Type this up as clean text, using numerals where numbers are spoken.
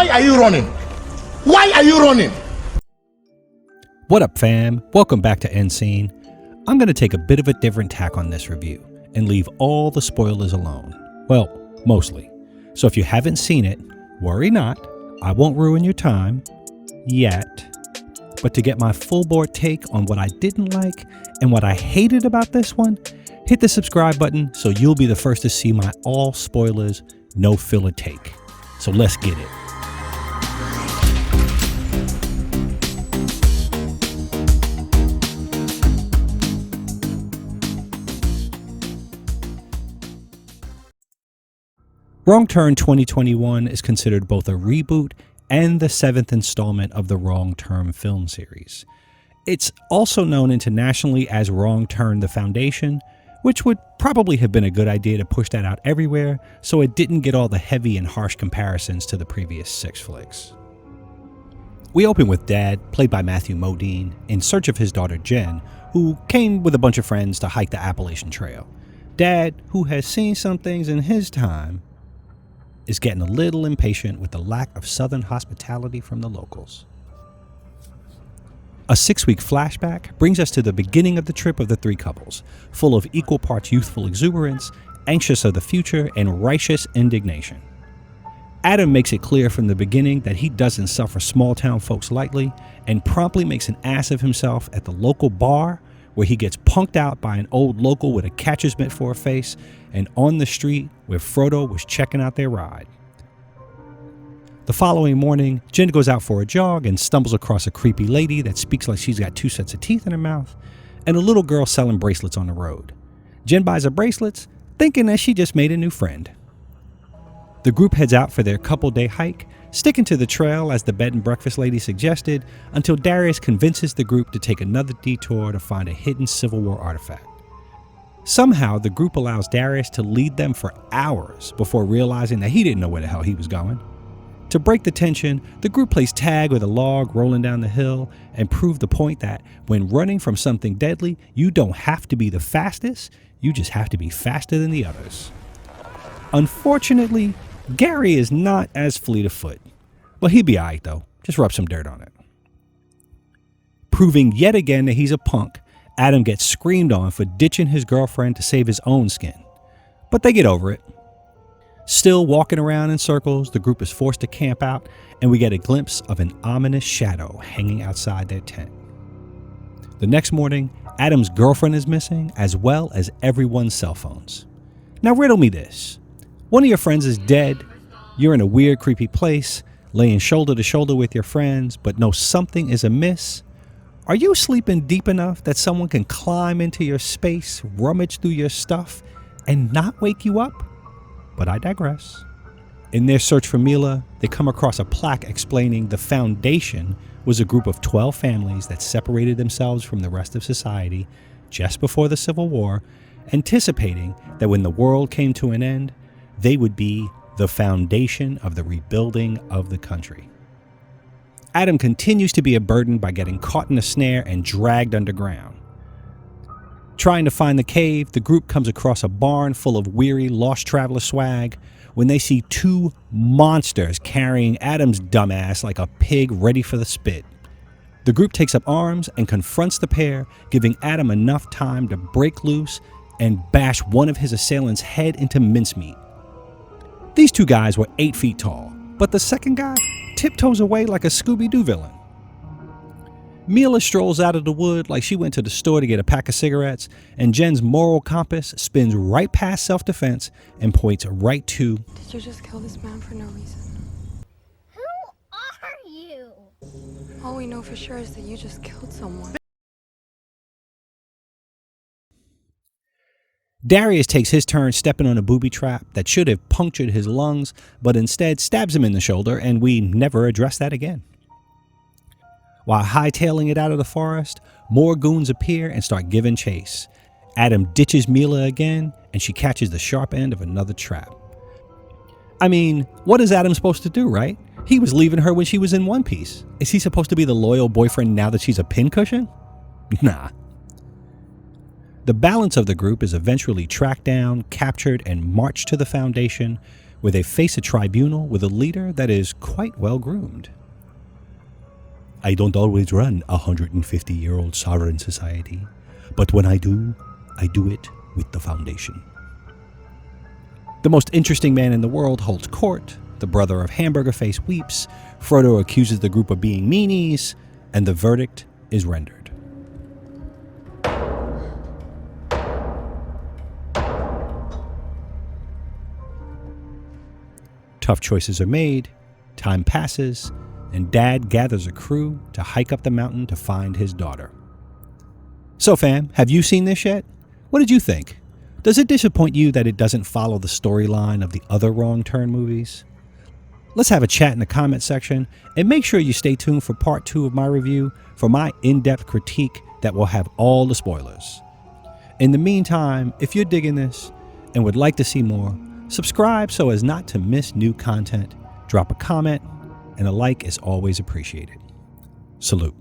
Why are you running? Why are you running? What up, fam? Welcome back to End Scene. I'm going to take a bit of a different tack on this review and leave all the spoilers alone. Well, mostly. So if you haven't seen it, worry not. I won't ruin your time. Yet. But to get my full board take on what I didn't like and what I hated about this one, hit the subscribe button so you'll be the first to see my all spoilers, no filler take. So let's get it. Wrong Turn 2021 is considered both a reboot and the 7th installment of the Wrong Turn film series. It's also known internationally as Wrong Turn: The Foundation, which would probably have been a good idea to push that out everywhere so it didn't get all the heavy and harsh comparisons to the previous 6 flicks. We open with Dad, played by Matthew Modine, in search of his daughter Jen, who came with a bunch of friends to hike the Appalachian Trail. Dad, who has seen some things in his time, is getting a little impatient with the lack of Southern hospitality from the locals. A 6-week flashback brings us to the beginning of the trip of the 3 couples, full of equal parts youthful exuberance, anxious of the future, and righteous indignation. Adam makes it clear from the beginning that he doesn't suffer small-town folks lightly, and promptly makes an ass of himself at the local bar, where he gets punked out by an old local with a catcher's mitt for a face, and on the street where Frodo was checking out their ride. The following morning, Jen goes out for a jog and stumbles across a creepy lady that speaks like she's got 2 sets of teeth in her mouth, and a little girl selling bracelets on the road. Jen buys her bracelets, thinking that she just made a new friend. The group heads out for their couple-day hike, sticking to the trail as the bed and breakfast lady suggested, until Darius convinces the group to take another detour to find a hidden Civil War artifact. Somehow, the group allows Darius to lead them for hours before realizing that he didn't know where the hell he was going. To break the tension, the group plays tag with a log rolling down the hill and prove the point that when running from something deadly, you don't have to be the fastest, you just have to be faster than the others. Unfortunately, Gary is not as fleet of foot, but he'd be alright though, just rub some dirt on it. Proving yet again that he's a punk, Adam gets screamed on for ditching his girlfriend to save his own skin, but they get over it. Still walking around in circles, the group is forced to camp out, and we get a glimpse of an ominous shadow hanging outside their tent. The next morning, Adam's girlfriend is missing, as well as everyone's cell phones. Now riddle me this. One of your friends is dead, you're in a weird, creepy place, laying shoulder to shoulder with your friends, but know something is amiss. Are you sleeping deep enough that someone can climb into your space, rummage through your stuff, and not wake you up? But I digress. In their search for Mila, they come across a plaque explaining the Foundation was a group of 12 families that separated themselves from the rest of society just before the Civil War, anticipating that when the world came to an end, they would be the foundation of the rebuilding of the country. Adam continues to be a burden by getting caught in a snare and dragged underground. Trying to find the cave, the group comes across a barn full of weary, lost traveler swag when they see 2 monsters carrying Adam's dumbass like a pig ready for the spit. The group takes up arms and confronts the pair, giving Adam enough time to break loose and bash one of his assailants' head into mincemeat. These 2 guys were 8 feet tall, but the second guy tiptoes away like a Scooby-Doo villain. Mila strolls out of the wood like she went to the store to get a pack of cigarettes, and Jen's moral compass spins right past self-defense and points right to... Did you just kill this man for no reason? Who are you? All we know for sure is that you just killed someone. Darius takes his turn stepping on a booby trap that should have punctured his lungs, but instead stabs him in the shoulder, and we never address that again. While hightailing it out of the forest, more goons appear and start giving chase. Adam ditches Mila again, and she catches the sharp end of another trap. I mean, what is Adam supposed to do, right? He was leaving her when she was in one piece. Is he supposed to be the loyal boyfriend now that she's a pincushion? Nah. The balance of the group is eventually tracked down, captured, and marched to the Foundation, where they face a tribunal with a leader that is quite well groomed. I don't always run a 150-year-old sovereign society, but when I do it with the Foundation. The most interesting man in the world holds court, the brother of Hamburger Face weeps, Frodo accuses the group of being meanies, and the verdict is rendered. Tough choices are made, time passes, and Dad gathers a crew to hike up the mountain to find his daughter. So fam, have you seen this yet? What did you think? Does it disappoint you that it doesn't follow the storyline of the other Wrong Turn movies? Let's have a chat in the comment section, and make sure you stay tuned for part 2 of my review for my in-depth critique that will have all the spoilers. In the meantime, if you're digging this and would like to see more, subscribe so as not to miss new content, drop a comment, and a like is always appreciated. Salute.